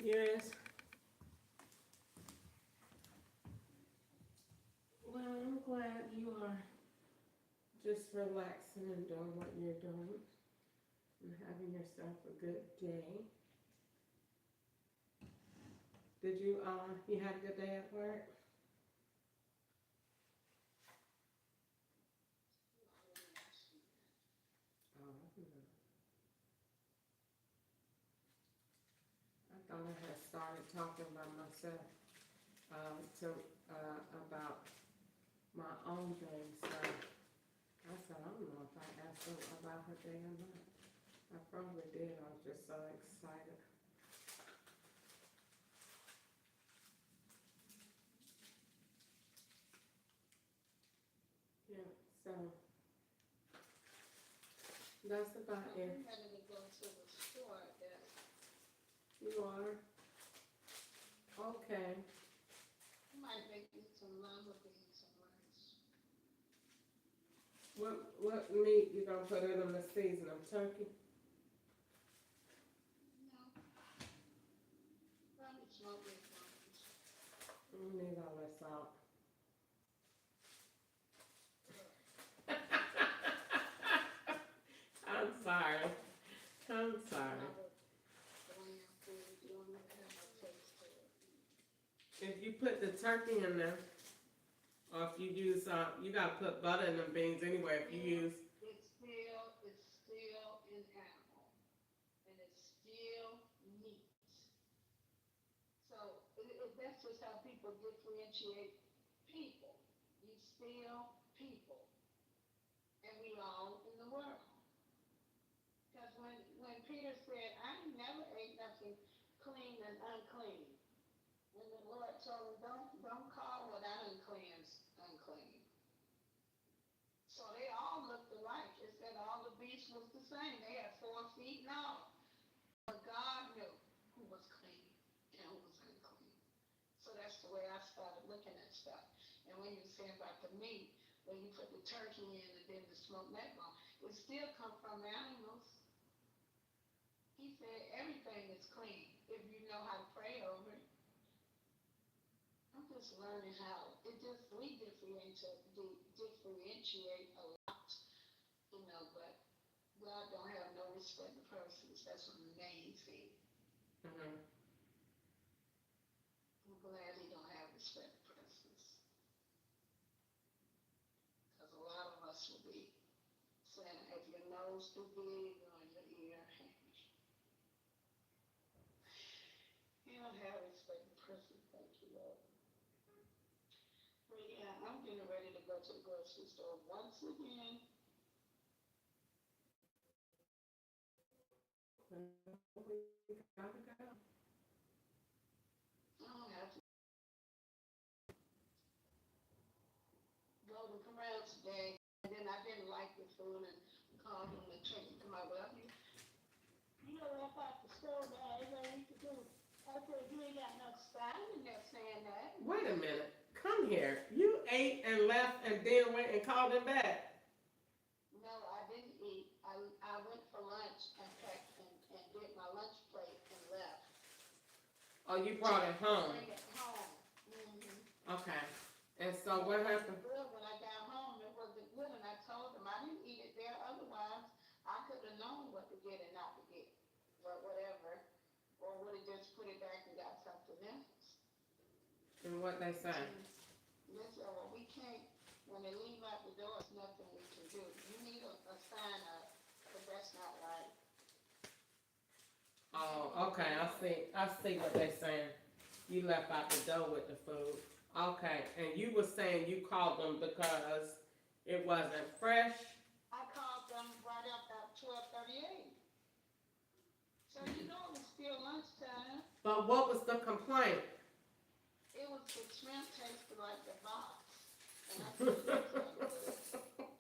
Yes. Well, I'm glad you are just relaxing and doing what you're doing and having yourself a good day. Did you had a good day at work? Oh, I thought I had started talking by myself to about my own thing. So I said, I don't know if I asked her about her day or not. I probably did. I was just so excited. Yeah. So that's about I'm it. ready to go to the store, I guess. You are okay. I might make me some lima beans and rice. What meat you gonna put in them this season? Of turkey? No, probably smoked McDonald's. You need all that salt. I'm sorry. I'm sorry. Not a bland food, you don't even have no taste to it. If you put the turkey in there, or if you use, you gotta put butter in them beans anyway. If you Yeah, use, it's still an animal, and it's still meat. So that's just how people differentiate people. You still people, and we all in the world. Because when Peter said, I never ate nothing clean and unclean, and the Lord told him, don't call what I unclean unclean. So they all looked alike. It said all the beasts was the same. They had 4 feet and all. But God knew who was clean and who was unclean. So that's the way I started looking at stuff. And when you say about the meat, when you put the turkey in and then the smoked neck bone, it still come from animals. He said everything is clean if you know how to pray over it. I'm just learning how. It just we differentiate a lot, but God don't have no respect of persons. That's amazing. mm-hmm. I'm glad He don't have respect of persons, because a lot of us will be saying, if your nose too big or your ear, He don't have respect of persons. Thank you, Lord. But yeah, I'm getting ready to go to the grocery store once again. We gotta go. I don't have to go to Corral today. And then I didn't like the food and called him and checked to my well. You know what about the store that I need to do? I said, you ain't got no style in there saying that. Wait a minute. Come here. You ate and left and then went and called him back. No, I didn't eat. I went for lunch and packed and did my lunch plate and left. Oh, you brought it home. Bring it home. Mm-hmm. Okay. And so It what wasn't happened? good when I got home. It wasn't good, and I told them I didn't eat it there. Otherwise, I could have known what to get and not to get, but whatever. Or would have just put it back and got something else. And what they say? And they said, well, we can't. When they leave out the door, there's nothing we can do. You need a sign up, but that's not right. Oh, okay. I see. I see what they're saying. You left out the door with the food. Okay. And you were saying you called them because it wasn't fresh. I called them right up at 12:38. So you know it was still lunchtime. But what was the complaint? It was the shrimp tasted like the box. And I said, that's not good.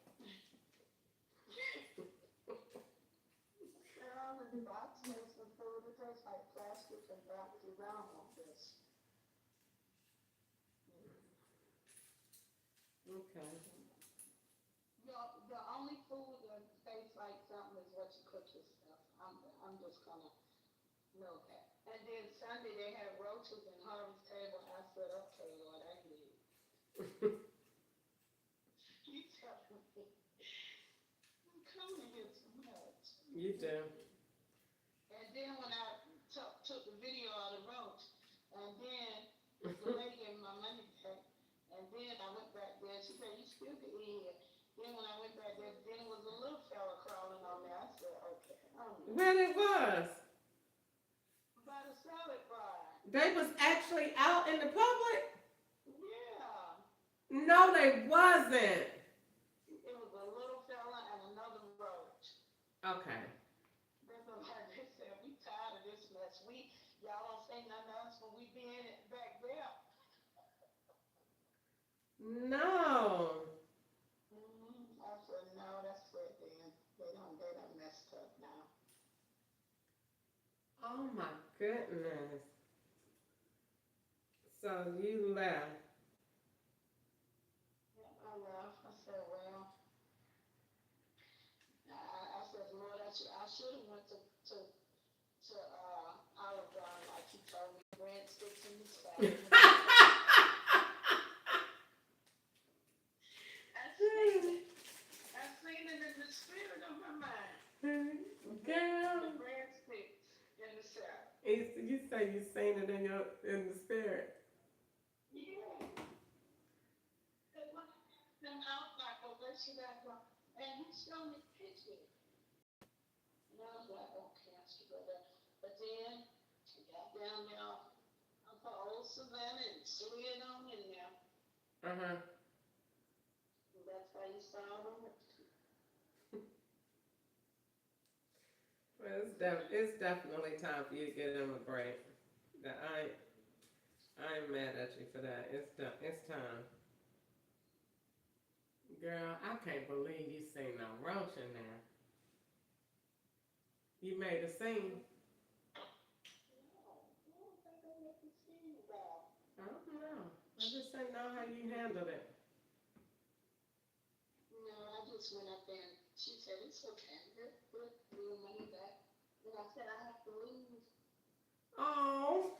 Girl, the box tastes the food. It tastes like plastic and boxes. I don't want this. Okay. The only food that tastes like something is what you cook yourself. I'm just gonna know that. And then Sunday they had roaches in Harvey's table. I said, okay, Lord, I hear you. You telling me I'm coming here too much. You do. And then when I took the video of the roach, and then the lady gave me my money back, and then I went back there. She said, "You still can eat here." Then when I went back there, then it was a little fella crawling on there. I said, "Okay, Well, it was. by the salad bar." They was actually out in the public? Yeah, No, they wasn't. it was a little fella and another roach. Okay. That's what they said. We tired of this mess. Y'all don't say nothing to us when we be in it back there. No. I said, no, that's it then. They done messed up now. Oh my goodness. So you left. Yeah, I left. I said, well, I said, Lord, I should have went to Olive Garden like he told me, breadsticks in the salad. I seen it in the spirit of my mind. Girl. The breadsticks in the salad. You say you seen it in the spirit. Yeah. And when I asked him out, like, well, where should I go? And he showed me pictures. And I was like, okay, I should go there. But then I got down there up for Old Savannah and slid on in there. Uh-huh. And that's how you saw them. Well, it's definitely time for you to get him a break. I ain't mad at you for that. It's time. Girl, I can't believe you seen no roach in there. You made a scene. I don't know. I just didn't know how you handled it. No, I just went up there and she said, it's okay. Put your money back. And I said, I have to leave. Oh.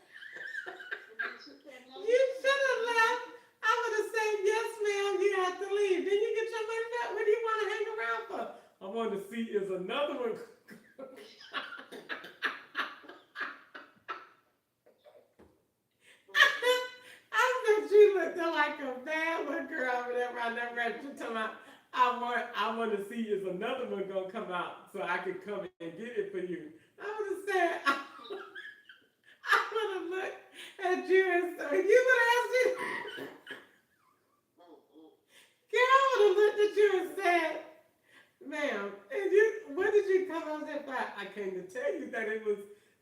And then she said, no. You should have left. I would have said, yes, ma'am, you have to leave. Then you get your money back. What do you want to hang around for? I want to see is another one. I bet you looked like a bad little girl whenever I never read you talking about, I want to see is another one gonna come out so I can come and get it for you. I would have said, I would have looked at you and so you would have asked me, girl, I would have looked at you and said, ma'am, what did you come out there for? I came to tell you that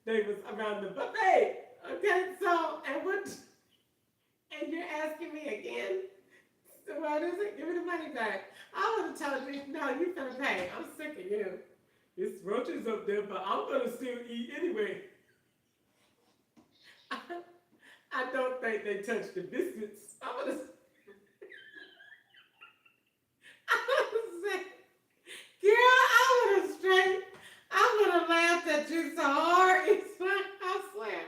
they was around the buffet. Okay, so, and you're asking me again? So what is it? Give me the money back. I would have told you, no, you finna pay. I'm sick of you. It's roaches up there, but I'm gonna still eat anyway. I don't think they touched the biscuits. I would have said, girl, I would have laughed at you so hard. I swear.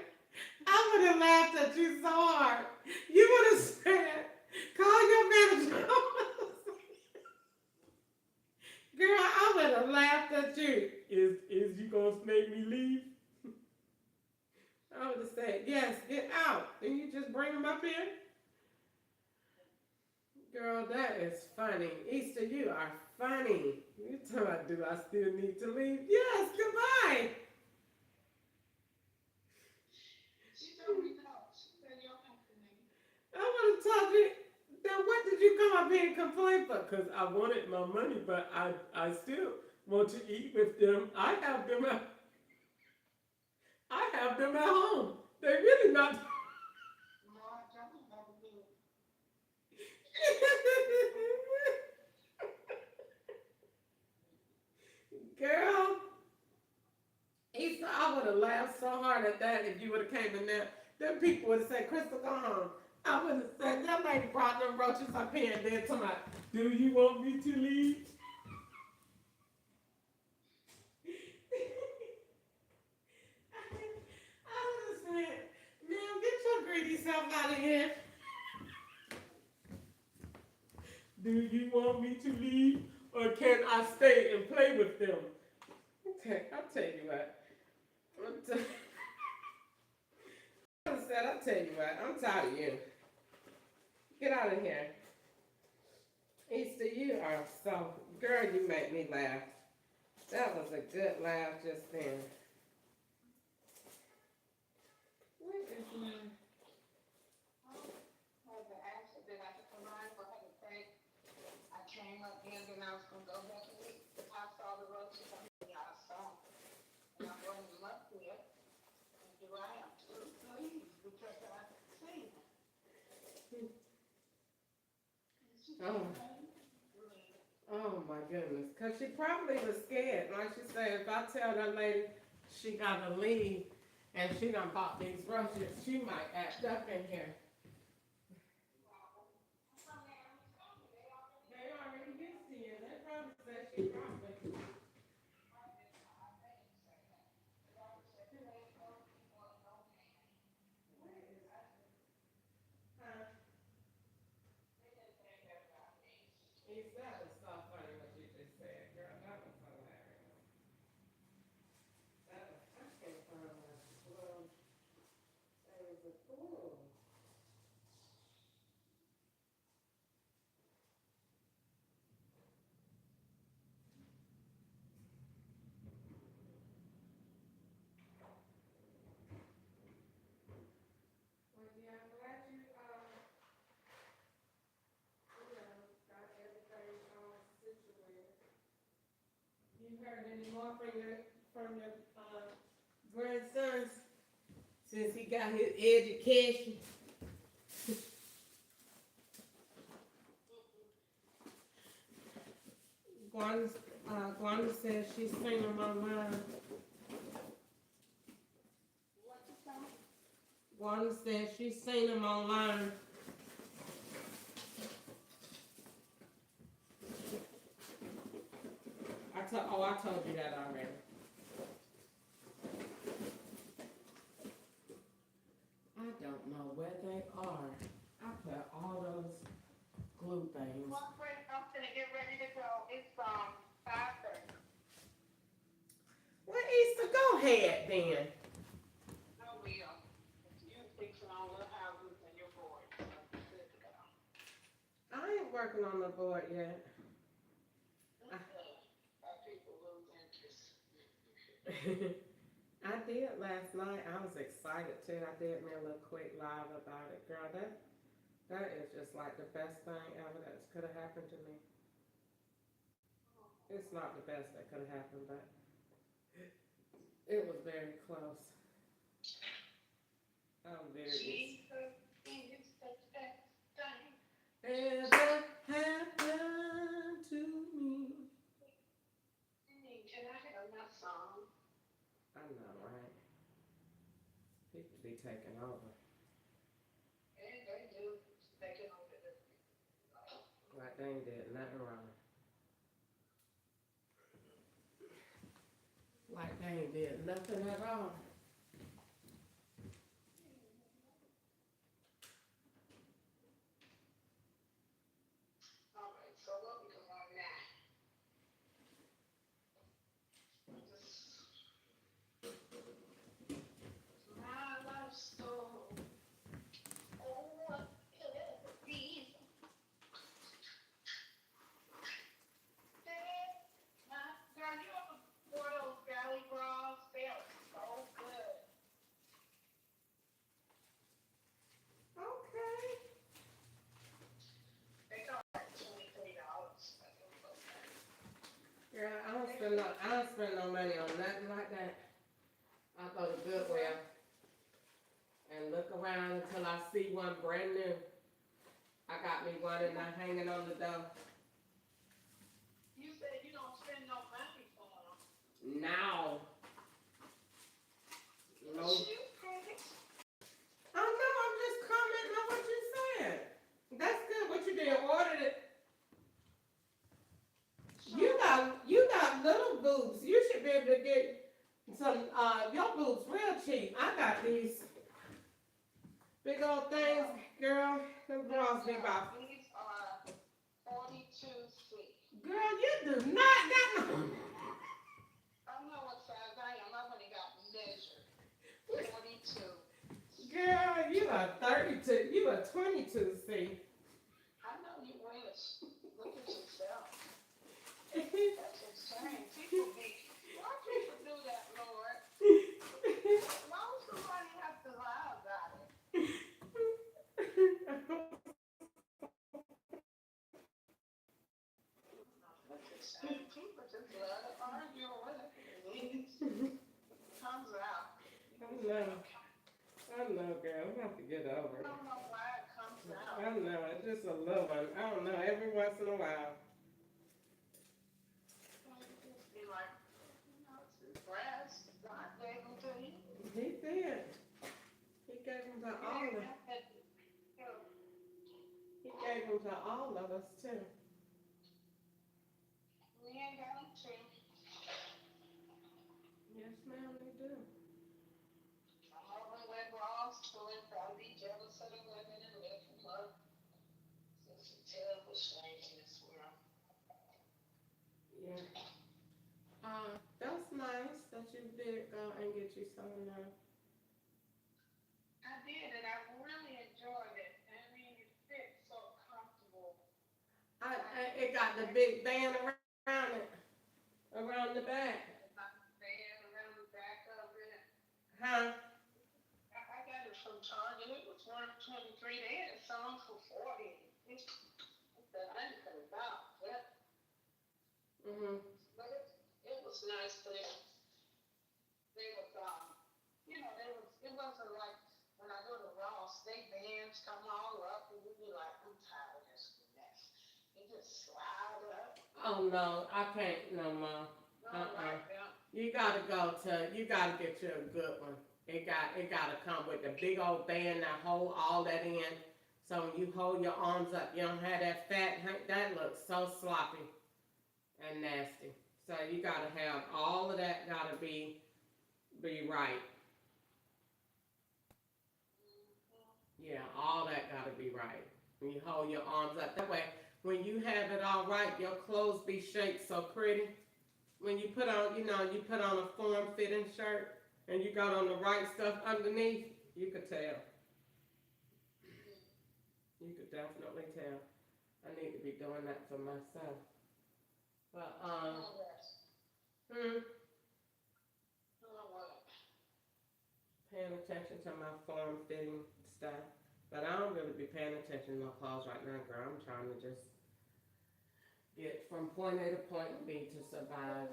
I would have laughed at you so hard. You would have said, call your manager. Girl, I would have laughed at you. Is you gonna make me leave? I would have said, yes, get out. Then you just bring them up here? Girl, that is funny. Easter, you are funny. You talking about, do I still need to leave? Yes, goodbye. She told me no. She said, you're company. I would have told you, then what did you come up here and complain for? Because I wanted my money, but I still want to eat with them. I have them at home. They really not. No, I don't have a bill. Girl, Easter, I would have laughed so hard at that if you would have came in there. Them people would have said, Crystal, go home. I would have said, that lady brought them roaches up here and then told me, do you want me to leave? I would have Do you want me to leave or can I stay and play with them? Okay, I'll tell you what. I'll tell you what. I'm tired of you. Get out of here. Easter, you are so. Girl, you make me laugh. That was a good laugh just then. What is my. Had the accident, I took a ride, I had to pay. I came up here, then I was gonna go back and eat. I saw the roaches, I saw. And I wasn't up here. And here I am, too, please, because I see them. Oh. Oh my goodness. Because she probably was scared. Like she said, if I tell that lady she got to leave and she done bought these roaches, she might act up in here. They already used to you. They probably said she probably. That was so funny what you just said, girl. That was hilarious. That was, I can't find my little, that was a fool. Well, yeah, I'm glad you, got everything all situated. You heard any more from your, grandson since he got his education? Gwanda says she's seen him online. Gwanda says she's seen him online. I told you that already. I don't know where they are. I put all those glue things. Well, Fred, I'm gonna get ready to go. It's 5:30. Well, Easter, go ahead then. No, Will. You fixing all the houses and your board. So I'm good to go. I ain't working on the board yet. People lose interest. I did last night. I was excited too. I did me a little quick live about it. Girl, that is just like the best thing ever that could have happened to me. It's not the best that could have happened, but it was very close. I'm very Jesus is the best thing ever happened to me. Can I have my song? I know, right? People be taking over. And they do. Taking over the. Like they ain't did nothing wrong. Like they ain't did nothing at all. All right, so what we come on now? My life story. Oh, what could it be? Girl, you ever bought those Valley Bras? They are so good. Okay. They cost like $23. Girl, I don't spend no money on nothing like that. I go to Goodwill and look around until I see one brand new. I got me one and I'm hanging on the door. You said you don't spend no money for them. Now. No. You pay. I know, I'm just commenting on what you said. That's good. What you did, ordered it. You got little boobs. You should be able to get some, your boobs real cheap. I got these big old things, girl. Them bras be about. These are $49. Girl, you do not got no. I know what size I am. I only got measured. 42. Girl, you are 32. You are 22, see. I know you wish. Look at yourself. That's a shame. Why people do that, Lord? Why would somebody have to lie about it? That's a shame. People just love to argue or whatever it is. Comes out. I know, girl. I have to get over I it. don't know why it comes out. I know, it's just a little one. I don't know, every once in a while. Just be like, it's his breast. God gave him to you. He did. He gave them to all of He gave them to all of us too. We ain't got him to. Yes, ma'am, they do. Some of them went wrong to it, probably jealous of the women and left them up. It's a terrible shame in this world. Yeah. That's nice that you did go and get you something. I did, and I really enjoyed it. I mean, it fits so comfortable. It got the big band around it, around the back. Band around the back of it. Huh? I got it from Target. It was worth $23. They had some for $40. I said, I didn't put it out. Mhm. But it was nice, but they was, it wasn't like when I go to Ross, they bands come all up and you be like, I'm tired of this mess. It just slide up. Oh no, I can't no more. Like You gotta get you a good one. It gotta come with the big old band that hold all that in. So when you hold your arms up, you don't have that fat. That looks so sloppy and nasty. So you gotta have all of that. Gotta be right. Yeah, all that gotta be right. When you hold your arms up that way, when you have it all right, your clothes be shaped so pretty. When you put on, you put on a form-fitting shirt and you got on the right stuff underneath, you could tell. You could definitely tell. I need to be doing that for myself. But paying attention to my form-fitting stuff. But I don't really be paying attention to my clothes right now, girl. I'm trying to just get from point A to point B to survive.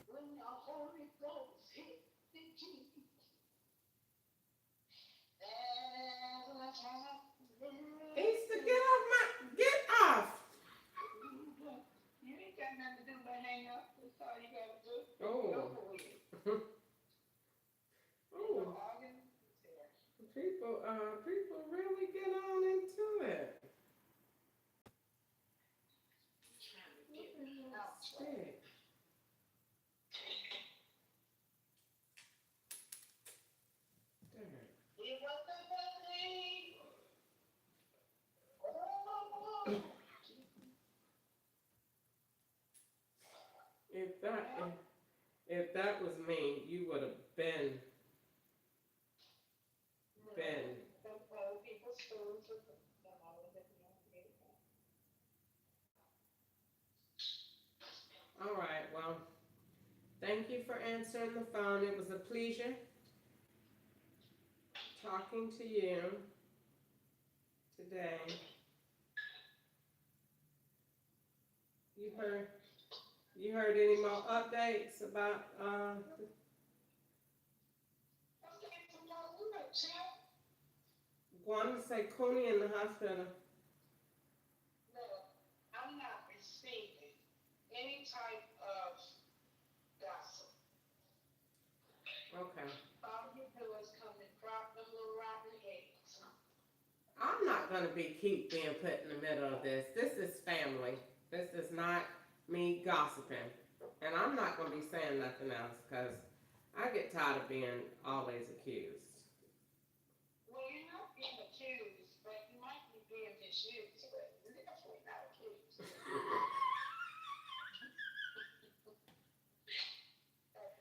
When the Holy Ghost hit the key, Easter, get off. You ain't got nothing to do but hang up. That's all you gotta do. Oh. Oh. People really get on into it. Stick. If that was me, you would have been. All right, well, thank you for answering the phone. It was a pleasure talking to you today. You heard any more updates about Guam say Cooney in the hospital? No, I'm not receiving any type of gossip. Okay. All you do is come and drop them little rotten eggs. I'm not going to keep being put in the middle of this. This is family. This is not me gossiping. And I'm not going to be saying nothing else because I get tired of being always accused. Well, you're not being accused, but you might be being misused, but you're definitely not accused.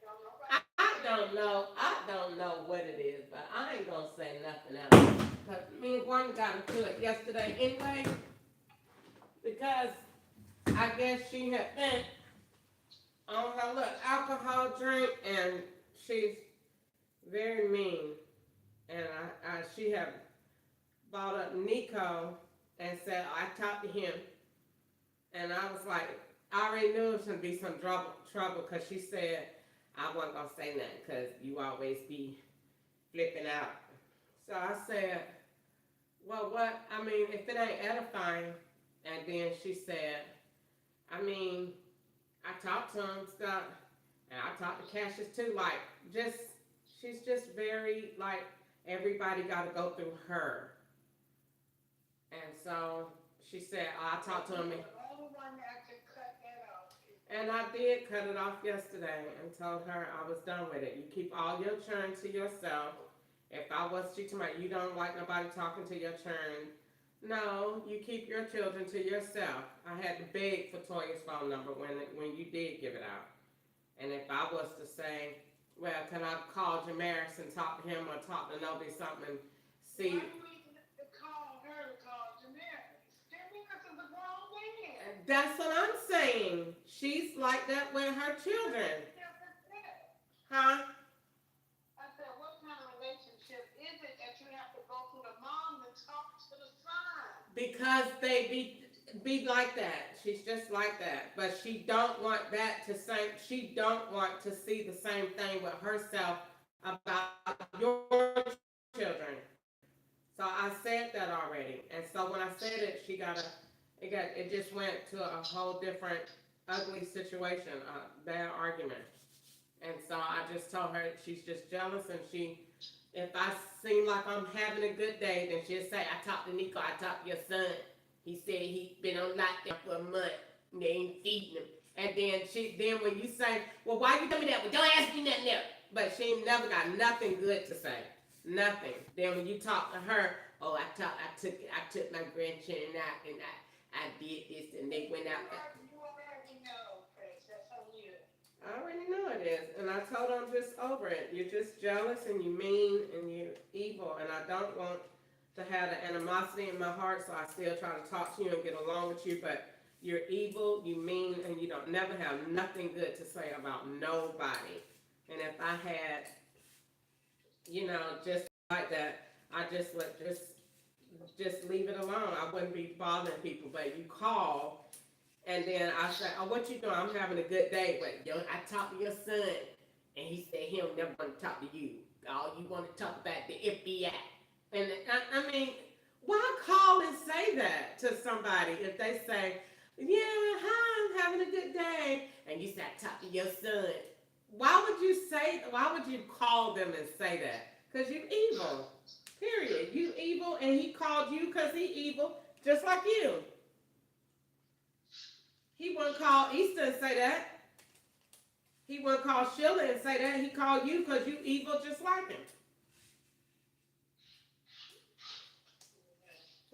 Don't nobody I say don't anything. know. I don't know what it is, but I ain't gonna say nothing else. Cause me and Gwen got into it yesterday anyway, because I guess she had been on her little alcohol drink, and she's very mean. And she had brought up Nico and said I talked to him, and I was like, I already knew it was gonna be some trouble, cause she said I wasn't gonna say nothing, cause you always be flipping out. So I said, well, what? I mean, if it ain't edifying, and then she said, I mean, I talked to him stuff, and I talked to Cassius too. Like, just she's just very like everybody got to go through her, and so she said, I talked to him, The only one that can cut that off is and I did cut it off yesterday and told her I was done with it. You keep all your churn to yourself. If I was teaching my, you don't like nobody talking to your churn. No, you keep your children to yourself. I had to beg for Toya's phone number when you did give it out. And if I was to say, well, can I call Jamaris and talk to him or talk to Nobi something, see, why you even call her to call Jamaris? Jamaris is a grown man. that's what I'm saying. She's like that with her children. Huh? I said, what kind of relationship is it that you have to go to the mom and talk to the son? Because they be like that. She's just like that. But she don't want that to say, she don't want to see the same thing with herself about your children. So I said that already. And so when I said it, it just went to a whole different ugly situation, a bad argument. And so I just told her she's just jealous, and if I seem like I'm having a good day, then she'll say, I talked to Nico, I talked to your son. He said he been on lockdown for a month, and they ain't feeding him. And then when you say, well, why you tell me that? Well, don't ask me nothing else. But she ain't never got nothing good to say. Nothing. Then when you talk to her, oh, I took my grandchildren out, and I did this, and they went out. You already know, Chris. That's on you. I already know it is, and I told her I'm just over it. You're just jealous, and you're mean, and you're evil, and I don't want to have the animosity in my heart, so I still try to talk to you and get along with you, but you're evil, you mean, and you don't never have nothing good to say about nobody. And if I had, just like that, I just would just leave it alone. I wouldn't be bothering people, but you call. And then I said, oh, what you doing? I'm having a good day. But I talked to your son, and he said he don't never want to talk to you. All you want to talk about the FBI. And I mean, why call and say that to somebody if they say, yeah, hi, I'm having a good day, and you say, I talked to your son. Why would you call them and say that? Because you're evil. Period. You evil, and he called you because he evil, just like you. He wouldn't call Easter and say that. He wouldn't call Sheila and say that. He called you because you evil just like him.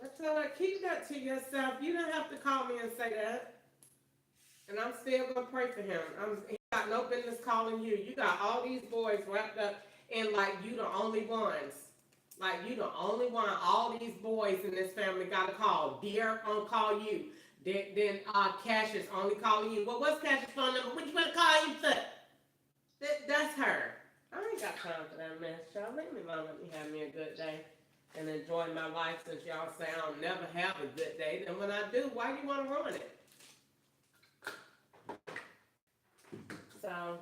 I tell her, keep that to yourself. You don't have to call me and say that. And I'm still going to pray for him. He got no business calling you. You got all these boys wrapped up in like you the only ones. Like you the only one. All these boys in this family got a call. Derek on call you. Then Cassius only calling you. Well, what's Cassius' phone number? What you want to call you for? That's her. I ain't got time for that mess, y'all. Leave me alone. Let me have me a good day and enjoy my life, since y'all say I don't never have a good day. Then when I do, why you want to ruin it? So,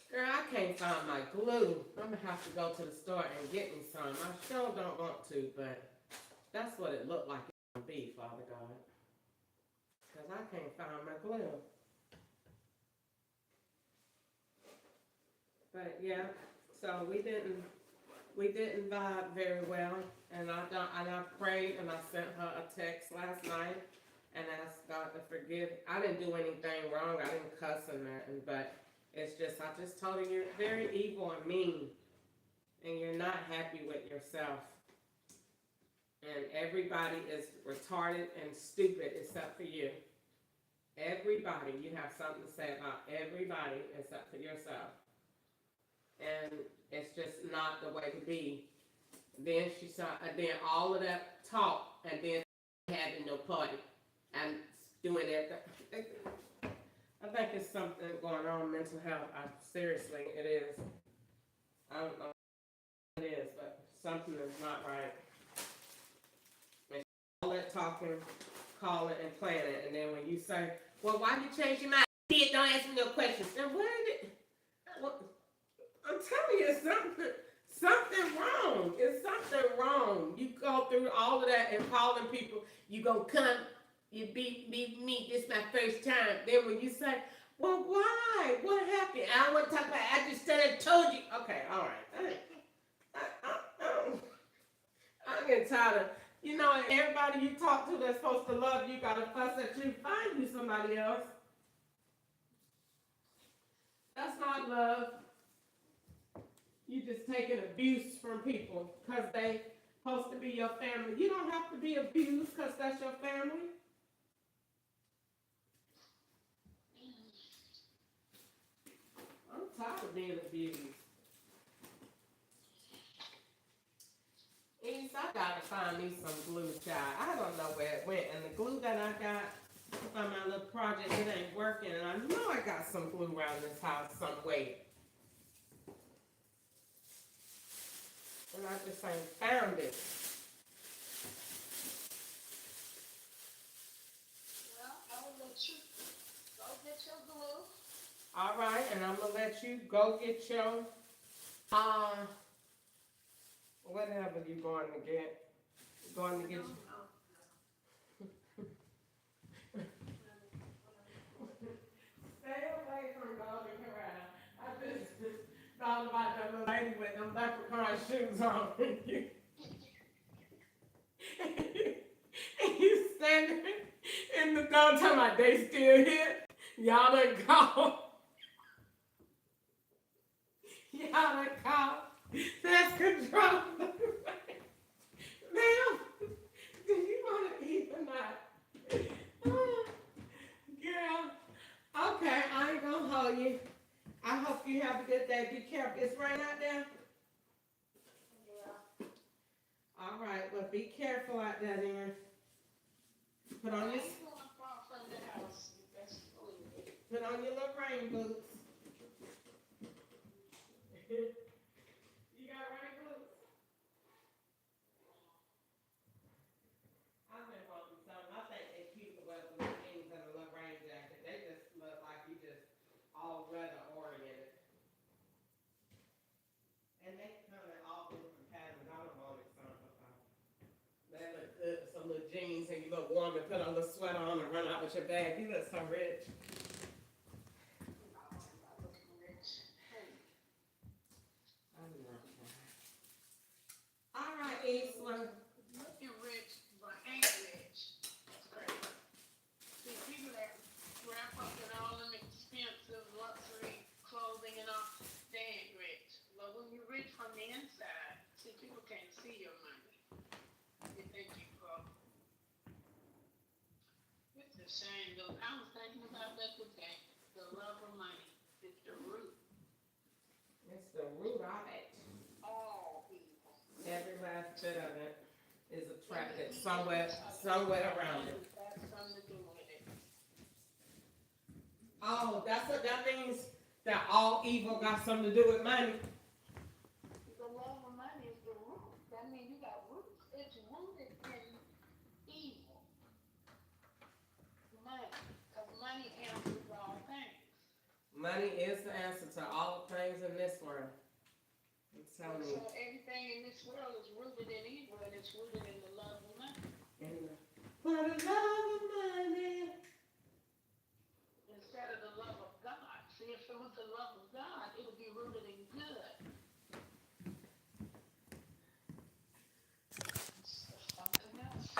girl, I can't find my glue. I'm going to have to go to the store and get me some. I sure don't want to, but that's what it looked like it's going to be, Father God. Because I can't find my glue. But yeah, so we didn't vibe very well, and I prayed, and I sent her a text last night and asked God to forgive. I didn't do anything wrong. I didn't cuss or nothing, but It's just, I just told her you're very evil and mean, and you're not happy with yourself. And everybody is retarded and stupid except for you. Everybody, you have something to say about everybody except for yourself. And it's just not the way to be. Then she saw, then all of that talk, and then having no party and doing everything. I think it's something going on mental health. Seriously, it is. I don't know what it is, but something is not right. And all that talking, calling, and planning, and then when you say, "Well, why did you change your mind? Kid, don't ask me no questions." Then what did it? What? I'm telling you, something wrong. It's something wrong. You go through all of that and calling people. You gonna come. You beat me. This my first time. Then when you say, "Well, why? What happened?" I don't want to talk about it. I just said I told you. Okay, all right. I'm getting tired of, everybody you talk to that's supposed to love you got to fuss at you. Find you somebody else. That's not love. You just taking abuse from people because they supposed to be your family. You don't have to be abused because that's your family. I'm tired of being abused. East, I gotta find me some glue, child. I don't know where it went, and the glue that I got for my little project, it ain't working, and I know I got some glue around this house some way. And I just ain't found it. Well, I will let you go get your glue. All right, and I'm gonna let you go get your, whatever you going to get. Going to get you. Stay away from Golden Corral. I just thought about that little lady with them leprechaun shoes on. And you standing in the door talking about they still here. Y'all done gone. Y'all done gone. That's control. Ma'am, do you want to eat or not? Girl, okay, I ain't gonna hold you. I hope you have a good day. Be careful. It's rain out there? Yeah. All right, well, be careful out there then. Put on your, From the house. That's cool. put on your little rain boots. You got rain boots? I've been wanting some. I think they cute to wear the little jeans and a little rain jacket. They just look like you just all weather oriented. And they come in all different patterns. I don't want it some. They look good with some little jeans and you look warm and put a little sweater on and run out with your bag. You look so rich. All right, Eastland. Looking rich, but ain't rich. That's crazy. See, people that wrap up in all them expensive luxury clothing and all, they ain't rich. But when you're rich from the inside, see, people can't see your money. They think you broke. It's a shame, though. I was thinking about that today. The love of money is the root. It's the root of it. All evil. Every last bit of it is attracted somewhere around it. That's something to do with it. Oh, that's what that means. That all evil got something to do with money. The love of money is the root. That means you got roots. It's rooted in evil. Money. Because money answers all things. Money is the answer to all the things in this world. I'm telling you. So everything in this world is rooted in evil, and it's rooted in the love of money. For the love of money. Instead of the love of God. See, if it was the love of God, it would be rooted in good. Something else.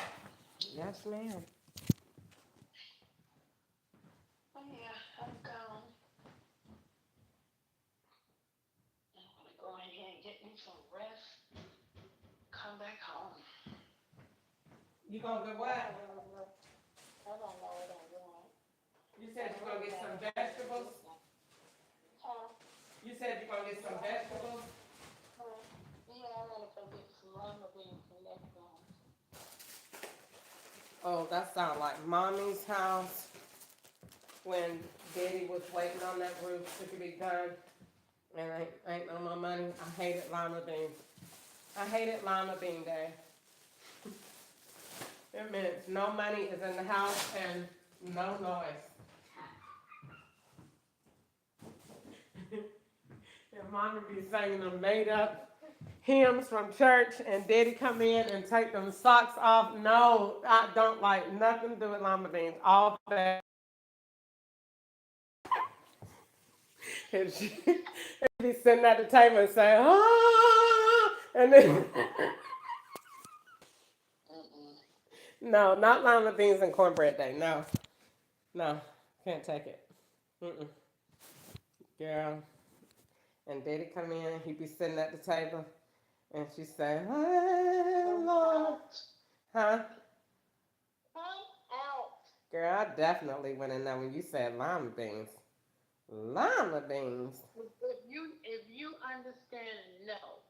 Yes, ma'am. Oh, yeah, I'm gone. You gonna get I what? don't know. I don't know what I want. You said you're gonna get some vegetables? Huh? You said you're gonna get some vegetables? Huh? Yeah, I want to go get some lima beans and legumes. Oh, that sounds like mommy's house when Daddy was waiting on that roof to be done. And ain't no more money. I hated lima beans. I hated lima bean day. It means no money is in the house and no noise. And mommy be singing them made up hymns from church and daddy come in and take them socks off. No, I don't like nothing to do with lima beans. All that. And she be sitting at the table and say, ah, and then no, not lima beans and cornbread day. No, no, can't take it. Mm-mm. Girl. And daddy come in and he be sitting at the table and she say, hey, Lord. Huh? Out. Girl, I definitely went in there when you said lima beans. Lima beans. If you understand and know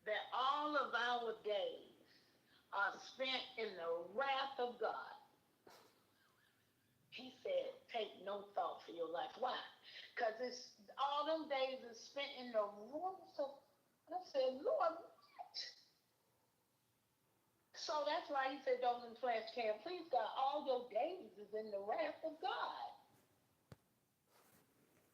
that all of our days are spent in the wrath of God, he said, take no thought for your life. Why? Because it's all them days is spent in the wrath of. I said, Lord, what? So that's why he said those in flesh can't please God. All your days is in the wrath of God.